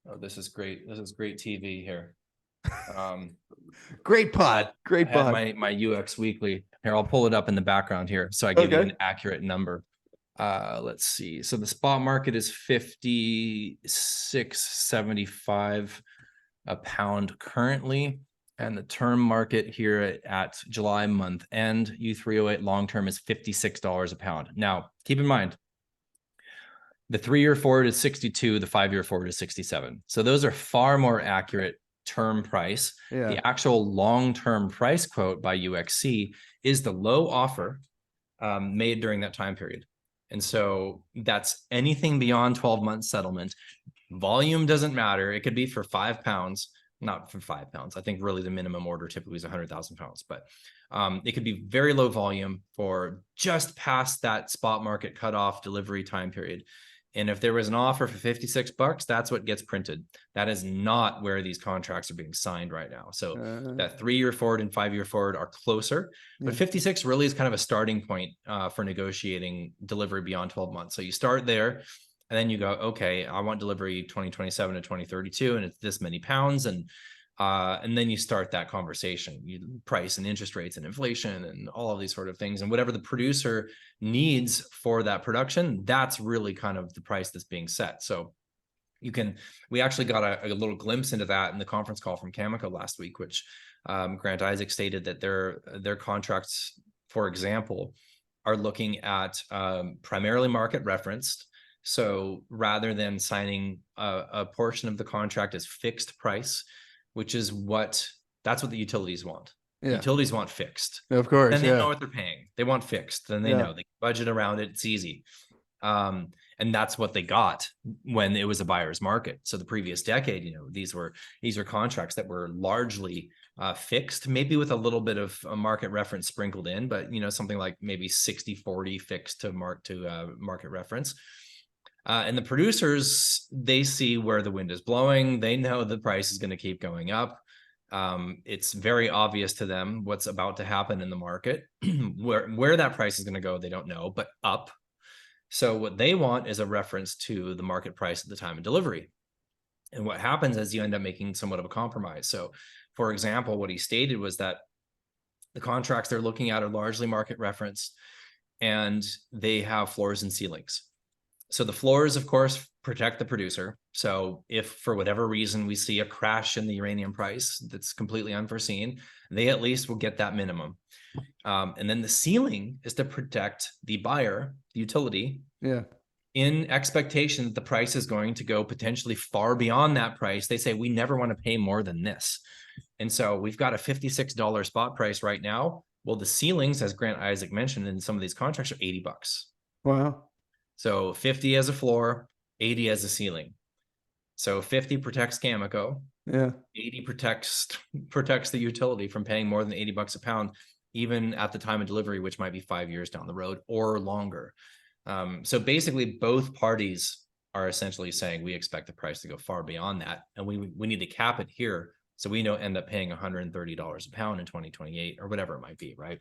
B: Oh, this is great. This is great TV here.
A: Great pod.
B: My UX Weekly here. I'll pull it up in the background here so I give you an accurate number. Let's see. So the spot market is $56.75 a pound currently, and the term market here at July month end U3O8 long term is $56 a pound. Now, keep in mind, the 3-year forward is 62, the 5-year forward is 67. So those are far more accurate term price. The actual long-term price quote by UXC is the low offer made during that time period. And so that's anything beyond 12 months settlement. Volume doesn't matter. It could be for 5 pounds, not for 5 pounds. I think really the minimum order typically is 100,000 pounds, but it could be very low volume for just past that spot market cutoff delivery time period. And if there was an offer for $56, that's what gets printed. That is not where these contracts are being signed right now. So that 3-year forward and 5-year forward are closer, but 56 really is kind of a starting point for negotiating delivery beyond 12 months. So you start there and then you go, okay, I want delivery 2027 to 2032, and it's this many pounds. And And then you start that conversation, price and interest rates and inflation and all of these sort of things. And whatever the producer needs for that production, that's really kind of the price that's being set. So we actually got a little glimpse into that in the conference call from Cameco last week, which Grant Isaac stated that their contracts, for example, are looking at primarily market referenced. So rather than signing a portion of the contract as fixed price, which is that's what the utilities want.
A: Yeah.
B: Utilities want fixed.
A: Of course.
B: Then they
A: Yeah.
B: know what they're paying. They want fixed. Then they know they can budget around it. It's easy. And that's what they got when it was a buyer's market. So the previous decade, these were contracts that were largely fixed, maybe with a little bit of a market reference sprinkled in, but something like maybe 60-40 fixed to market reference. And the producers, they see where the wind is blowing. They know the price is going to keep going up. It's very obvious to them what's about to happen in the market. where that price is going to go, they don't know, but up. So what they want is a reference to the market price at the time of delivery. And what happens is you end up making somewhat of a compromise. So, for example, what he stated was that the contracts they're looking at are largely market referenced, and they have floors and ceilings. So the floors, of course, protect the producer. So if for whatever reason we see a crash in the uranium price that's completely unforeseen, they at least will get that minimum. And then the ceiling is to protect the buyer, the utility, in expectation that the price is going to go potentially far beyond that price. They say, we never want to pay more than this. And so we've got a $56 spot price right now. Well, the ceilings, as Grant Isaac mentioned in some of these contracts, are $80.
A: Wow.
B: So 50 as a floor, 80 as a ceiling. So 50 protects Cameco. 80 protects the utility from paying more than $80 a pound, even at the time of delivery, which might be 5 years down the road or longer. So basically, both parties are essentially saying we expect the price to go far beyond that, and we need to cap it here so we don't end up paying $130 a pound in 2028 or whatever it might be, right?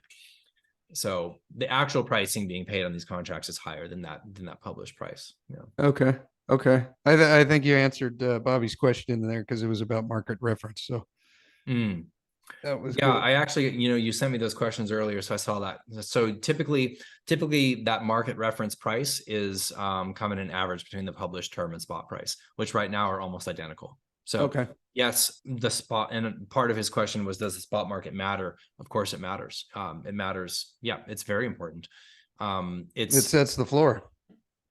B: So the actual pricing being paid on these contracts is higher than that published price.
A: Okay. I think you answered Bobby's question in there because it was about market reference. So that was good.
B: I actually, you sent me those questions earlier, so I saw that. So typically that market reference price is coming in average between the published term and spot price, which right now are almost identical. So yes, the spot, and part of his question was, does the spot market matter? Of course it matters. It matters. Yeah, it's very important. It
A: sets the floor.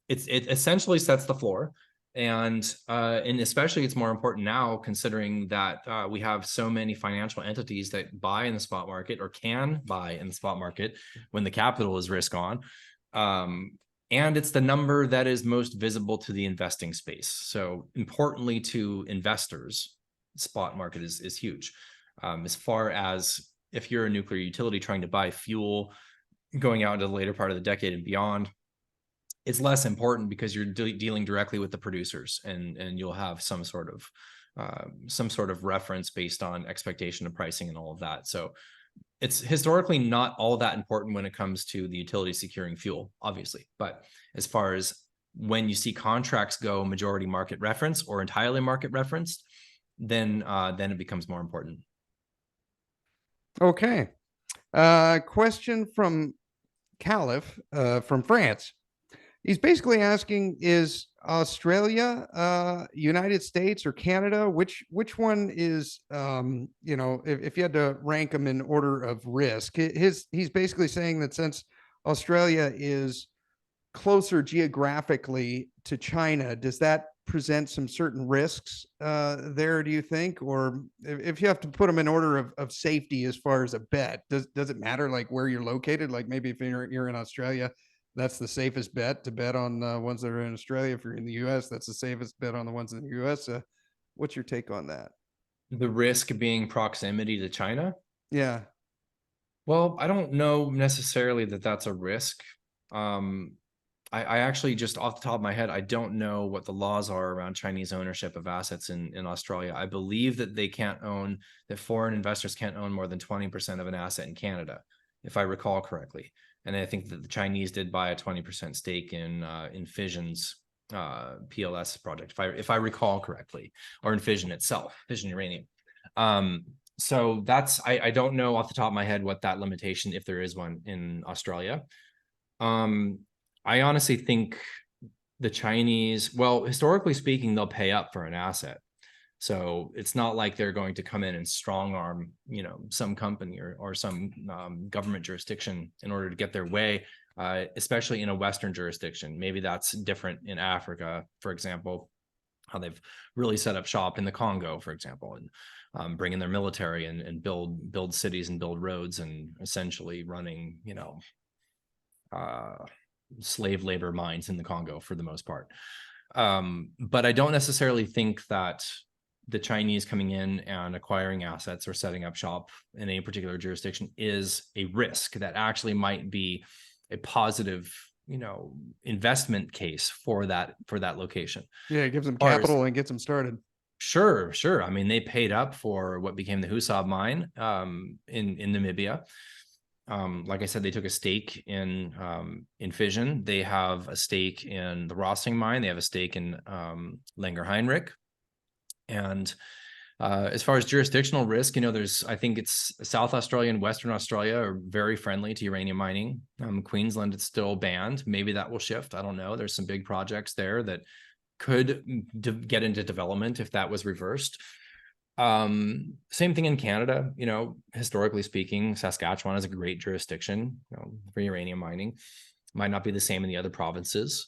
B: It essentially sets the floor. And especially it's more important now, considering that we have so many financial entities that buy in the spot market or can buy in the spot market when the capital is risk on. And it's the number that is most visible to the investing space. So importantly to investors, spot market is huge. As far as if you're a nuclear utility trying to buy fuel going out into the later part of the decade and beyond, it's less important because you're dealing directly with the producers, and you'll have some sort of reference based on expectation of pricing and all of that. So it's historically not all that important when it comes to the utility securing fuel, obviously. But as far as when you see contracts go majority market reference or entirely market referenced, then it becomes more important.
A: Okay. Question from Caliph from France. He's basically asking, is Australia, United States, or Canada, which one is, if you had to rank them in order of risk, he's basically saying that since Australia is closer geographically to China, does that present some certain risks there, do you think? Or if you have to put them in order of safety as far as a bet, does it matter like where you're located? Like maybe if you're in Australia, that's the safest bet to bet on ones that are in Australia. If you're in the US, that's the safest bet on the ones in the US. What's your take on that?
B: The risk being proximity to China?
A: Yeah.
B: Well, I don't know necessarily that that's a risk. I actually, just off the top of my head, I don't know what the laws are around Chinese ownership of assets in Australia. I believe that that foreign investors can't own more than 20% of an asset in Canada, if I recall correctly. And I think that the Chinese did buy a 20% stake in Fission's PLS project, if I recall correctly, or in Fission itself, Fission Uranium. So that's, I don't know off the top of my head what that limitation, if there is one in Australia. I honestly think the Chinese, well, historically speaking, they'll pay up for an asset. So it's not like they're going to come in and strong arm, some company or some government jurisdiction in order to get their way, especially in a Western jurisdiction. Maybe that's different in Africa, for example, how they've really set up shop in the Congo, for example, and bring in their military and build cities and build roads and essentially running, slave labor mines in the Congo for the most part. But I don't necessarily think that the Chinese coming in and acquiring assets or setting up shop in a particular jurisdiction is a risk. That actually might be a positive, investment case for that location.
A: Yeah, it gives them capital and gets them started.
B: Sure. I mean, they paid up for what became the Huhn mine in Namibia. Like I said, they took a stake in Fission. They have a stake in the Rossing mine. They have a stake in Langer Heinrich. And as far as jurisdictional risk, I think it's South Australia and Western Australia are very friendly to uranium mining. Queensland, it's still banned. Maybe that will shift. I don't know. There's some big projects there that could get into development if that was reversed. Same thing in Canada. Historically speaking, Saskatchewan is a great jurisdiction, for uranium mining. Might not be the same in the other provinces.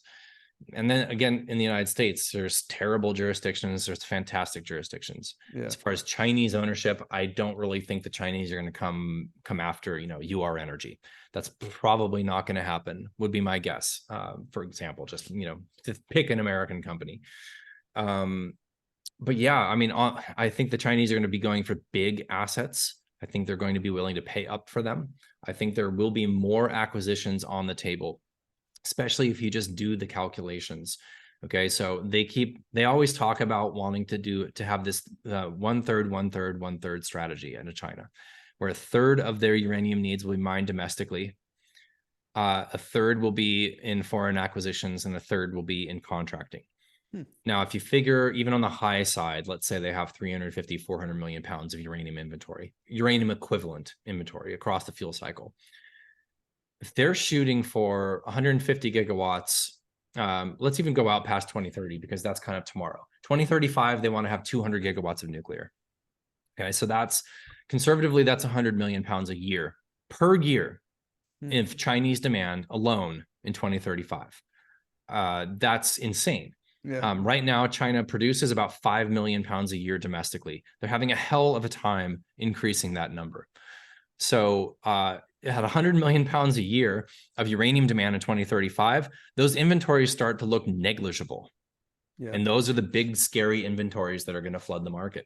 B: And then again, in the United States, there's terrible jurisdictions, there's fantastic jurisdictions. Yeah. As far as Chinese ownership, I don't really think the Chinese are going to come after, UR Energy. That's probably not going to happen, would be my guess. For example, just, to pick an American company. But yeah, I mean, I think the Chinese are going to be going for big assets. I think they're going to be willing to pay up for them. I think there will be more acquisitions on the table, especially if you just do the calculations. Okay, so they always talk about wanting to have this 1/3, 1/3, 1/3 strategy into China, where 1/3 of their uranium needs will be mined domestically. 1/3 will be in foreign acquisitions, and 1/3 will be in contracting. Now, if you figure even on the high side, let's say they have 350, 400 million pounds of uranium inventory, uranium equivalent inventory across the fuel cycle. If they're shooting for 150 gigawatts, let's even go out past 2030, because that's kind of tomorrow. 2035, they want to have 200 gigawatts of nuclear. Okay, so that's conservatively, that's 100 million pounds a year per year if Chinese demand alone in 2035. That's insane. Yeah. Right now, China produces about 5 million pounds a year domestically. They're having a hell of a time increasing that number. So at 100 million pounds a year of uranium demand in 2035, those inventories start to look negligible. Yeah. And those are the big, scary inventories that are going to flood the market.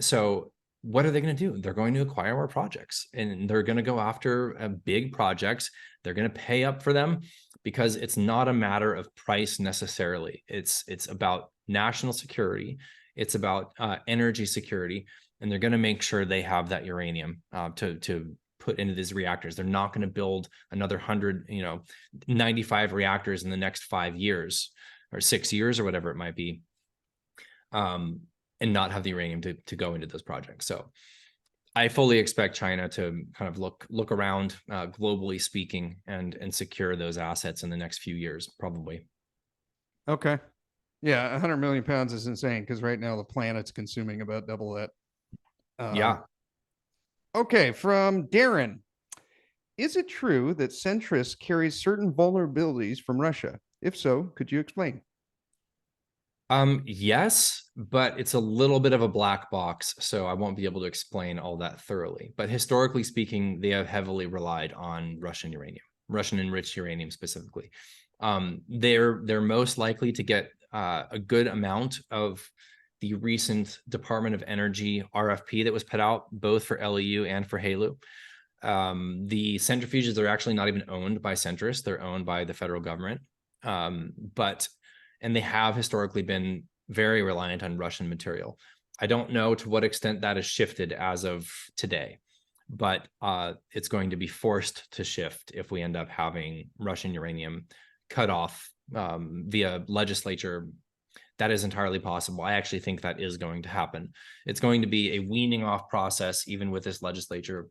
B: So what are they going to do? They're going to acquire more projects, and they're going to go after big projects. They're going to pay up for them, because it's not a matter of price necessarily. It's about national security. It's about energy security, and they're going to make sure they have that uranium to put into these reactors. They're not going to build another 95 reactors in the next 5 years or 6 years or whatever it might be, and not have the uranium to go into those projects. So I fully expect China to kind of look around, globally speaking, and secure those assets in the next few years, probably.
A: Okay. Yeah, 100 million pounds is insane, because right now the planet's consuming about double that.
B: Yeah.
A: Okay, from Darren. Is it true that Centrus carries certain vulnerabilities from Russia? If so, could you explain?
B: Yes, but it's a little bit of a black box, so I won't be able to explain all that thoroughly. But historically speaking, they have heavily relied on Russian uranium, Russian enriched uranium specifically. They're most likely to get a good amount of the recent Department of Energy RFP that was put out, both for LEU and for HALEU. The centrifuges are actually not even owned by Centrus; they're owned by the federal government. And they have historically been very reliant on Russian material. I don't know to what extent that has shifted as of today, but it's going to be forced to shift if we end up having Russian uranium cut off via legislature that is entirely possible. I actually think that is going to happen. It's going to be a weaning off process, even with this legislature,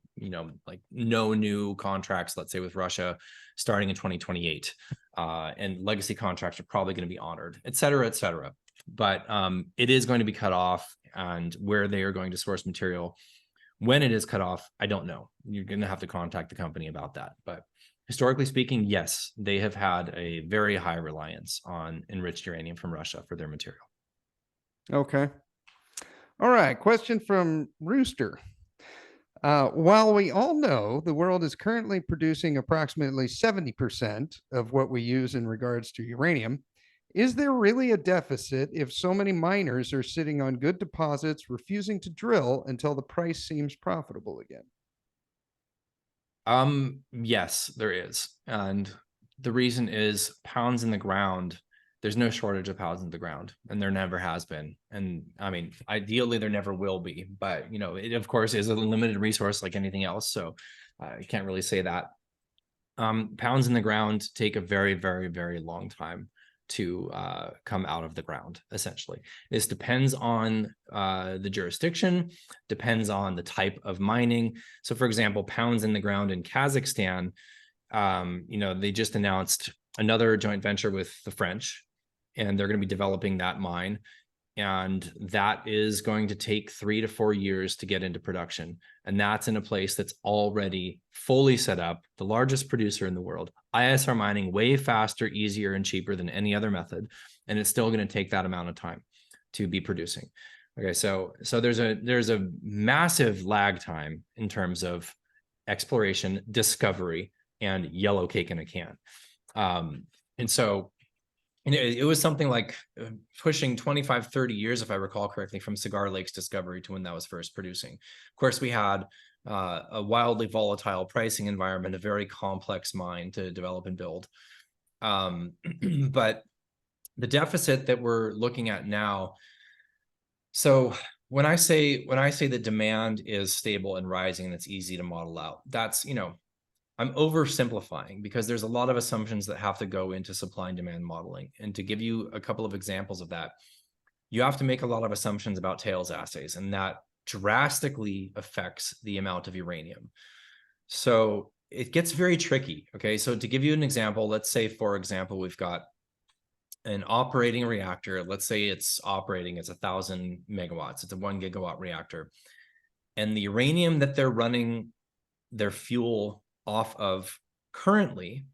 B: like no new contracts, let's say with Russia, starting in 2028. And legacy contracts are probably going to be honored, et cetera, et cetera. But it is going to be cut off, and where they are going to source material, when it is cut off, I don't know. You're going to have to contact the company about that. But historically speaking, yes, they have had a very high reliance on enriched uranium from Russia for their material.
A: Okay. All right. Question from Rooster. While we all know the world is currently producing approximately 70% of what we use in regards to uranium, is there really a deficit if so many miners are sitting on good deposits, refusing to drill until the price seems profitable again?
B: Yes, there is. And the reason is pounds in the ground. There's no shortage of pounds in the ground, and there never has been. And I mean, ideally there never will be, but it of course is a limited resource like anything else. So I can't really say that. Pounds in the ground take a very, very, very long time to come out of the ground, essentially. This depends on the jurisdiction, depends on the type of mining. So for example, pounds in the ground in Kazakhstan, they just announced another joint venture with the French, and they're going to be developing that mine. And that is going to take 3 to 4 years to get into production. And that's in a place that's already fully set up, the largest producer in the world. ISR mining way faster, easier, and cheaper than any other method. And it's still going to take that amount of time to be producing. Okay, so there's a massive lag time in terms of exploration, discovery, and yellow cake in a can. And so it was something like pushing 25, 30 years, if I recall correctly, from Cigar Lake's discovery to when that was first producing. Of course, we had a wildly volatile pricing environment, a very complex mine to develop and build. But the deficit that we're looking at now, so when I say that demand is stable and rising and it's easy to model out, that's, I'm oversimplifying because there's a lot of assumptions that have to go into supply and demand modeling. And to give you a couple of examples of that, you have to make a lot of assumptions about tails assays, and that drastically affects the amount of uranium. So it gets very tricky. Okay, so to give you an example, let's say, for example, we've got an operating reactor. Let's say it's operating, it's 1,000 megawatts. It's a 1 gigawatt reactor. And the uranium that they're running their fuel off of currently,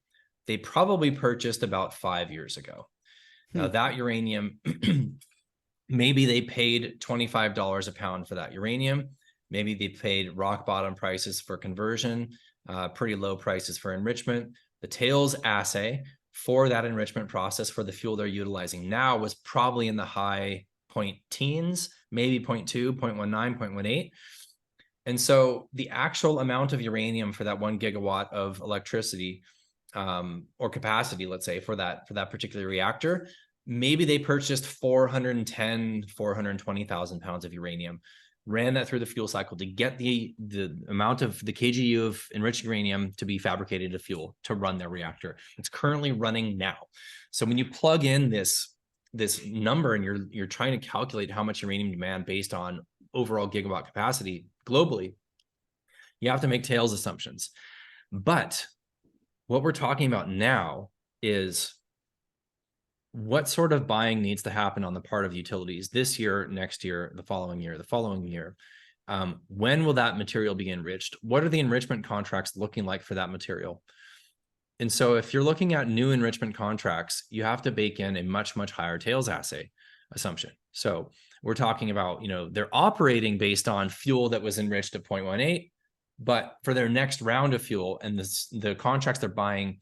B: they probably purchased about 5 years ago. Now that uranium, maybe they paid $25 a pound for that uranium. Maybe they paid rock bottom prices for conversion, pretty low prices for enrichment. The tails assay for that enrichment process for the fuel they're utilizing now was probably in the high point teens, maybe 0.2, 0.19, 0.18. And so the actual amount of uranium for that 1 gigawatt of electricity or capacity, let's say, for that particular reactor, maybe they purchased 420,000 pounds of uranium, ran that through the fuel cycle to get the amount of the kGU of enriched uranium to be fabricated to fuel to run their reactor. It's currently running now. So when you plug in this number and you're trying to calculate how much uranium demand based on overall gigawatt capacity globally, you have to make tails assumptions. But what we're talking about now is what sort of buying needs to happen on the part of utilities this year, next year, the following year, the following year. When will that material be enriched? What are the enrichment contracts looking like for that material? And so if you're looking at new enrichment contracts, you have to bake in a much, much higher tails assay assumption. So we're talking about, they're operating based on fuel that was enriched at 0.18, but for their next round of fuel and the contracts they're buying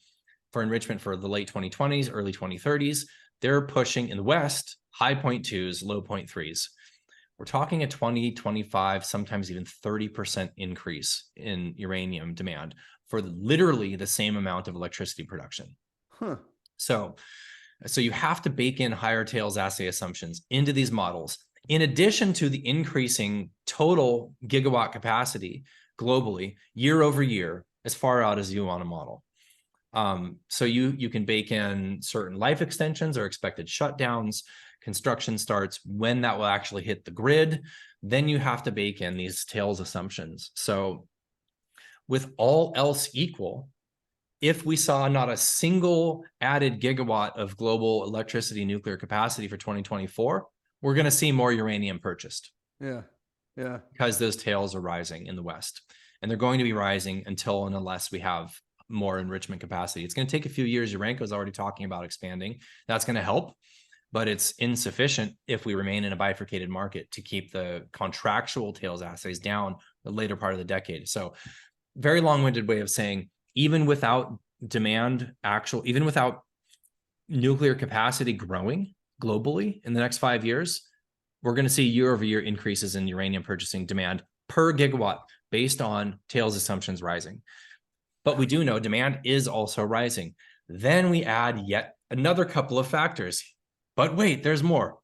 B: for enrichment for the late 2020s, early 2030s, they're pushing in the West, high 0.2s, low 0.3s. We're talking a 20, 25, sometimes even 30% increase in uranium demand for literally the same amount of electricity production. So you have to bake in higher tails assay assumptions into these models, in addition to the increasing total gigawatt capacity globally year over year, as far out as you want to model. So you can bake in certain life extensions or expected shutdowns, construction starts, when that will actually hit the grid. Then you have to bake in these tails assumptions. So with all else equal, if we saw not a single added gigawatt of global electricity nuclear capacity for 2024, we're going to see more uranium purchased.
A: Yeah. Yeah.
B: Because those tails are rising in the West. And they're going to be rising until and unless we have more enrichment capacity. It's going to take a few years. Urenco's already talking about expanding. That's going to help, but it's insufficient if we remain in a bifurcated market to keep the contractual tails assays down the later part of the decade. So very long-winded way of saying, even without demand even without nuclear capacity growing globally in the next 5 years, we're going to see year-over-year increases in uranium purchasing demand per gigawatt based on tails assumptions rising. But we do know demand is also rising. Then we add yet another couple of factors. But wait, there's more.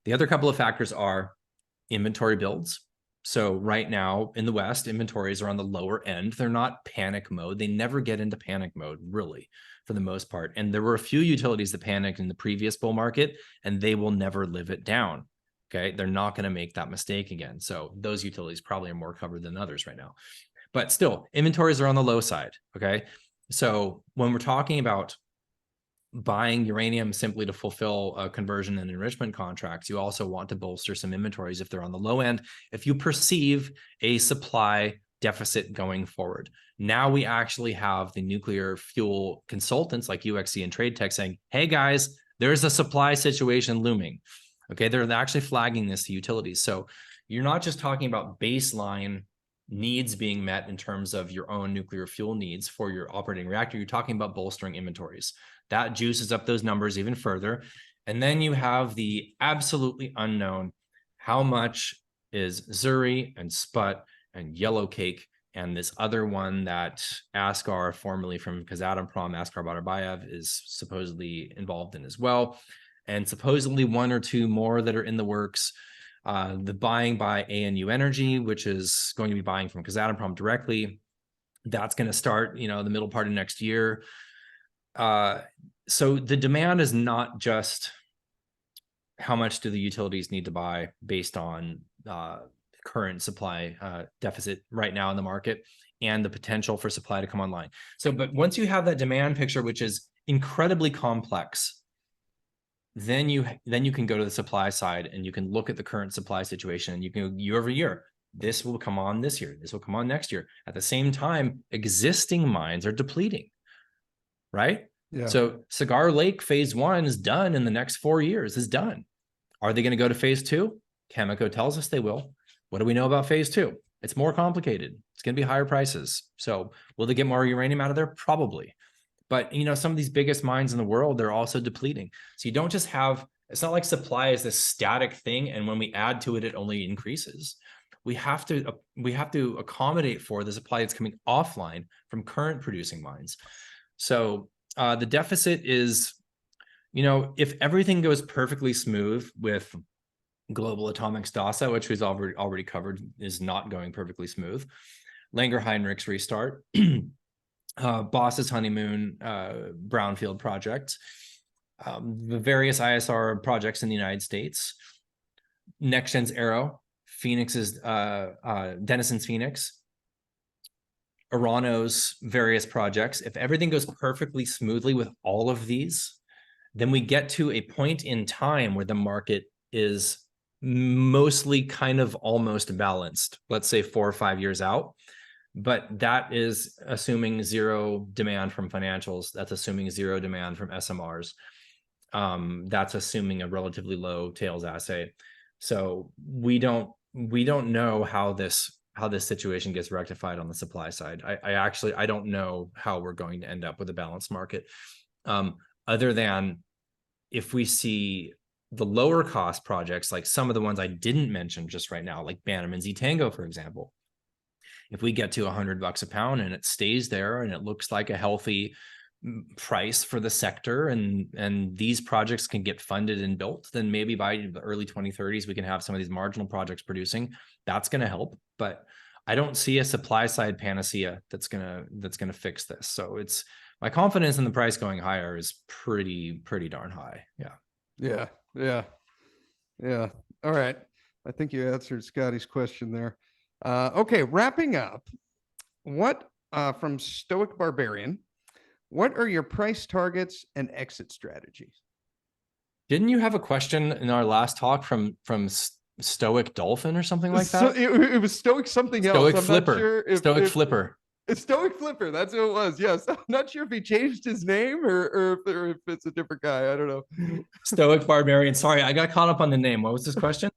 B: The other couple of factors are inventory builds. So right now in the West, inventories are on the lower end. They're not panic mode. They never get into panic mode, really, for the most part. And there were a few utilities that panicked in the previous bull market, and they will never live it down. Okay, they're not going to make that mistake again. So those utilities probably are more covered than others right now. But still, inventories are on the low side. Okay, so when we're talking about buying uranium simply to fulfill conversion and enrichment contracts, you also want to bolster some inventories if they're on the low end, if you perceive a supply deficit going forward. Now we actually have the nuclear fuel consultants like UxC and TradeTech saying, hey guys, there's a supply situation looming. Okay, they're actually flagging this to utilities. So you're not just talking about baseline needs being met in terms of your own nuclear fuel needs for your operating reactor. You're talking about bolstering inventories. That juices up those numbers even further. And then you have the absolutely unknown, how much is Zuri and Sput and Yellowcake and this other one that Askar, formerly from Kazatomprom, Askar Badarbayev, is supposedly involved in as well. And supposedly one or two more that are in the works. The buying by ANU Energy, which is going to be buying from Kazatomprom directly. That's going to start, the middle part of next year. So the demand is not just how much do the utilities need to buy based on current supply deficit right now in the market and the potential for supply to come online. So, but once you have that demand picture, which is incredibly complex, then you can go to the supply side and you can look at the current supply situation and you can go year over year. This will come on this year. This will come on next year. At the same time, existing mines are depleting, right?
A: Yeah.
B: So Cigar Lake phase 1 is done in the next 4 years, is done. Are they going to go to phase 2? Chemico tells us they will. What do we know about phase 2? It's more complicated. It's going to be higher prices. So will they get more uranium out of there? Probably. But, some of these biggest mines in the world, they're also depleting. So you don't just have, it's not like supply is this static thing. And when we add to it, it only increases. We have to accommodate for the supply that's coming offline from current producing mines. So the deficit is, if everything goes perfectly smooth with Global Atomics DASA, which we've already covered, is not going perfectly smooth. Langer Heinrich's restart, Boss's Honeymoon brownfield project, the various ISR projects in the United States, NextGen's Arrow, Phoenix's Denison's Phoenix, Orano's various projects. If everything goes perfectly smoothly with all of these, then we get to a point in time where the market is mostly kind of almost balanced, let's say 4 or 5 years out. But that is assuming zero demand from financials. That's assuming zero demand from SMRs. That's assuming a relatively low tails assay. So we don't know how this situation gets rectified on the supply side. I don't know how we're going to end up with a balanced market, other than if we see the lower cost projects, like some of the ones I didn't mention just right now, like Bannerman Z-Tango, for example. If we get to $100 a pound and it stays there and it looks like a healthy price for the sector, and these projects can get funded and built, then maybe by the early 2030s, we can have some of these marginal projects producing. That's going to help. But I don't see a supply side panacea that's gonna fix this. So it's my confidence in the price going higher is pretty darn high. Yeah.
A: Yeah. Yeah. Yeah. All right. I think you answered Scotty's question there. Okay. Wrapping up, what from Stoic Barbarian, what are your price targets and exit strategies?
B: Didn't you have a question in our last talk from Stoic Dolphin or something like
A: So
B: that?
A: it was Stoic something else.
B: Stoic
A: I'm not
B: Flipper.
A: sure
B: Stoic
A: if
B: Flipper.
A: it's Stoic Flipper. That's who it was. Yes. I'm not sure if he changed his name or if it's a different guy. I don't know.
B: Stoic Barbarian. Sorry, I got caught up on the name. What was this question?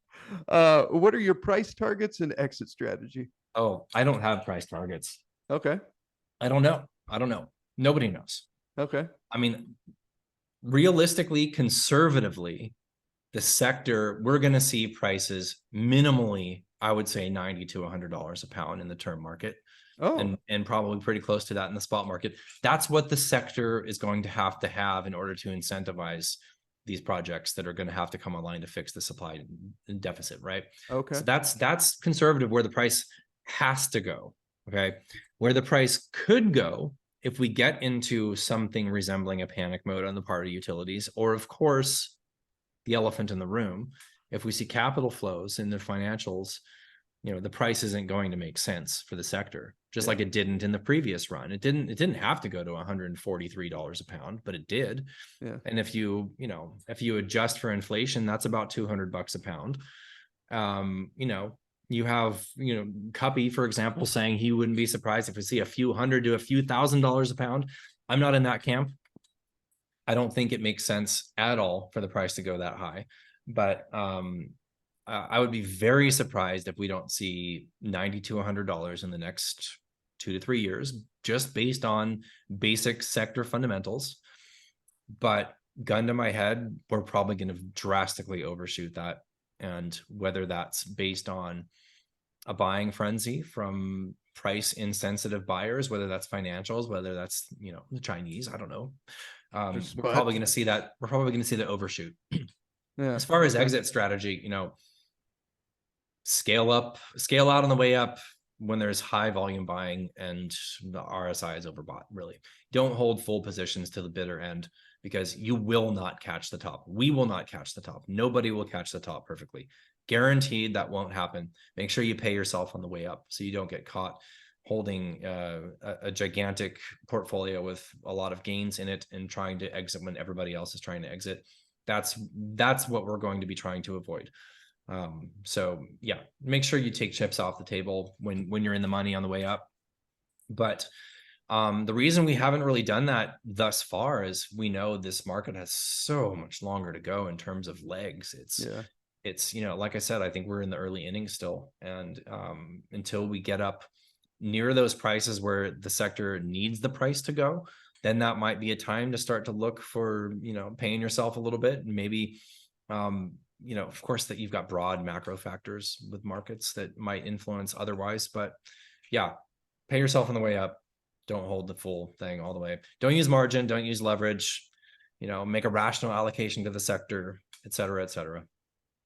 A: What are your price targets and exit strategy?
B: Oh, I don't have price targets.
A: Okay.
B: I don't know. I don't know. Nobody knows.
A: Okay.
B: I mean, realistically, conservatively, the sector, we're going to see prices minimally, I would say $90 to $100 a pound in the term market.
A: Oh.
B: And probably pretty close to that in the spot market. That's what the sector is going to have in order to incentivize these projects that are going to have to come online to fix the supply deficit, right?
A: Okay.
B: So that's conservative where the price has to go. Okay. Where the price could go if we get into something resembling a panic mode on the part of utilities, or of course, the elephant in the room, if we see capital flows in the financials, the price isn't going to make sense for the sector, just like it didn't in the previous run. It didn't have to go to $143 a pound, but it did.
A: Yeah.
B: And if you adjust for inflation, that's about $200 a pound. You have, Cuppy, for example, saying he wouldn't be surprised if we see a few hundred to a few $1,000s a pound. I'm not in that camp. I don't think it makes sense at all for the price to go that high, but I would be very surprised if we don't see $90 to $100 in the next 2 to 3 years, just based on basic sector fundamentals. But gun to my head, we're probably going to drastically overshoot that. And whether that's based on a buying frenzy from price insensitive buyers, whether that's financials, whether that's, the Chinese, I don't know. We're probably going to see that. We're probably going to see the overshoot.
A: Yeah.
B: As far as exit strategy, scale out on the way up when there's high volume buying and the RSI is overbought. Really, don't hold full positions to the bitter end, because you will not catch the top. We will not catch the top. Nobody will catch the top perfectly. Guaranteed that won't happen. Make sure you pay yourself on the way up so you don't get caught holding a gigantic portfolio with a lot of gains in it and trying to exit when everybody else is trying to exit. That's what we're going to be trying to avoid. So yeah, make sure you take chips off the table when you're in the money on the way up. But the reason we haven't really done that thus far is we know this market has so much longer to go in terms of legs. It's like I said, I think we're in the early innings still, and until we get up near those prices where the sector needs the price to go, then that might be a time to start to look for paying yourself a little bit, and maybe of course, that you've got broad macro factors with markets that might influence otherwise. But yeah, pay yourself on the way up. Don't hold the full thing all the way. Don't use margin. Don't use leverage. Make a rational allocation to the sector, et cetera, et cetera.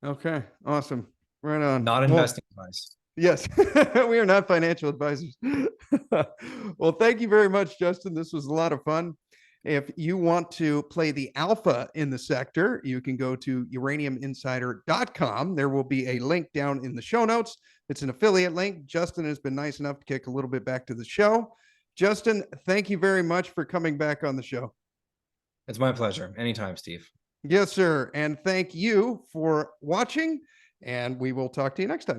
A: Okay. Awesome. Right on.
B: Not investing advice.
A: Yes, we are not financial advisors. Well, thank you very much, Justin. This was a lot of fun. If you want to play the alpha in the sector, you can go to uraniuminsider.com. There will be a link down in the show notes. It's an affiliate link. Justin has been nice enough to kick a little bit back to the show. Justin, thank you very much for coming back on the show.
B: It's my pleasure. Anytime, Steve.
A: Yes, sir. And thank you for watching, and we will talk to you next time.